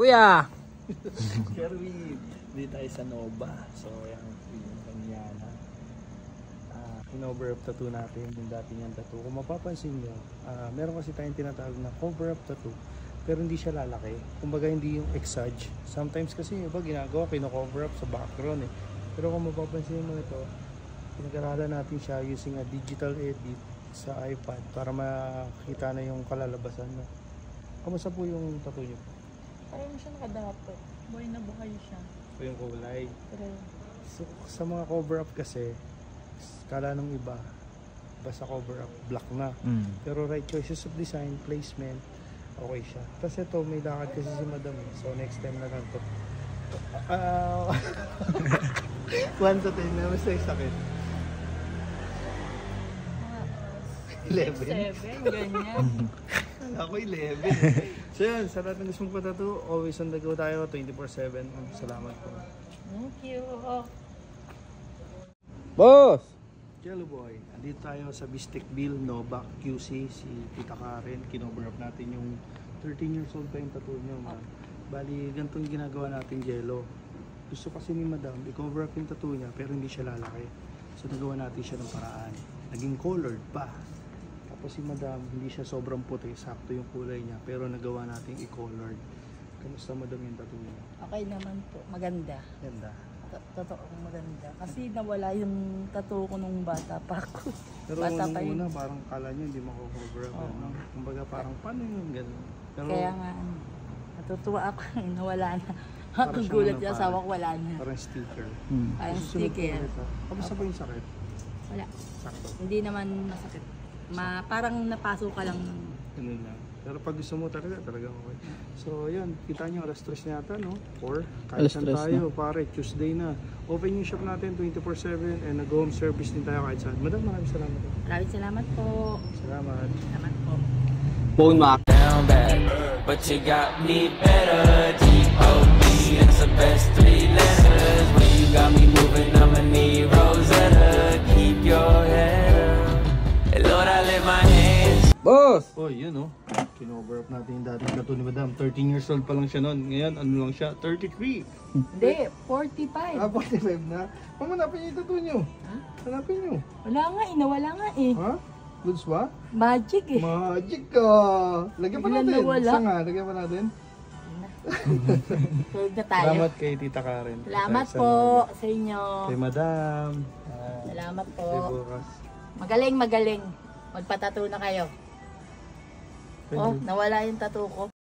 Kuya! Kerwin, hindi tayo sa Nova. So, yan yung kanyana. In-over up tattoo natin yung dati niyang tattoo. Kung mapapansin nyo, meron kasi tayong tinatawag na cover up tattoo. Pero hindi siya lalaki. Kumbaga hindi yung exage. Sometimes kasi iba ginagawa, kino-cover up sa background eh. Pero kung mapapansin mo ito, pinag-aralan natin siya using a digital edit sa iPad para makita na yung kalalabasan na. Kamusta po yung tattoo nyo? Parang siya nakadapat. Buhay na buhay siya. So yung kulay. Pero, So sa mga cover up kasi, kala nung iba, basta cover up, black na. Pero right choices of design, placement, okay siya. Tapos ito, may lakad kasi si madam eh. So next time na lang to. 1 to 10 na, mas sakit. 11. 7, ganyan. Ako 11. So yun, sa lahat ng gusto mong patato, always on the go tayo, 24/7. Salamat po. Thank you. Boss! Jello Boy, andito tayo sa Bistekville, Novak, QC, si Tita Karen. Kinover up natin yung 13 years old pa yung tattoo nyo, man. Bali, ganitong ginagawa natin, Jello. Gusto kasi ni Madam, i-cover up yung tattoo niya, pero hindi siya lalaki. So nagawa natin siya ng paraan. Naging colored pa. Tapos si Madam, hindi siya sobrang puti, sakto yung kulay niya, pero nagawa natin i-colored. Kamusta Madam yung tattoo niya? Okay naman po. Maganda. Ganda. Totoong maganda. Kasi nawala yung tattoo ko nung bata pa ako. Pero Bata nung pa yun. una, parang kala nyo hindi mako-cover up. Oo. No? Kumbaga parang paano yung gano'n? Pero Kaya nga, natutuwa ako. Nawala na. Para Ang siyang gulat ano, yung asawa ko, wala na. parang sticker. Parang Susunod sticker. po ulit, kamusta ba yung sakit? Wala. Sakto. Hindi naman masakit. Parang napaso ka lang. Ganun lang. Pero pag gusto mo talaga okay. So yun, kita nyo, alas 3 na yata, no? Or kahit Alas saan 3 tayo, pare, Tuesday na. Open yung shop natin 24/7 and nag-home service din tayo kahit saan. Madam, maraming salamat. Maraming salamat po. Salamat. Salamat po. Phone mark. Down bad, but you got me better. G-O-D, that's the best 3 letters. When you got me moving, I'ma need Rosetta. Keep your head up. Hey, Lord, I lift my hands. Boss! Oh, yun oh. Kino-over up natin yung dating tattoo ni Madam. 13 years old pa lang siya noon. Ngayon, ano lang siya? 33. Hindi, 45. 45 na. Hanapin niyo yung tattoo nyo. Ha? Hanapin nyo. Wala nga eh, nawala nga eh. Ha? Goods ba? Magic eh. Magic ka! Lagyan pa Biglang natin. nawala. Isa nga, lagyan pa natin. Tulog na tayo. Salamat kay Tita Karen. Salamat Sa po Nova. sa inyo. Kay Madam. Salamat po. Kay Bukas. Magaling, magaling. Magpatato na kayo. Thank Oh, you. nawala yung tattoo ko.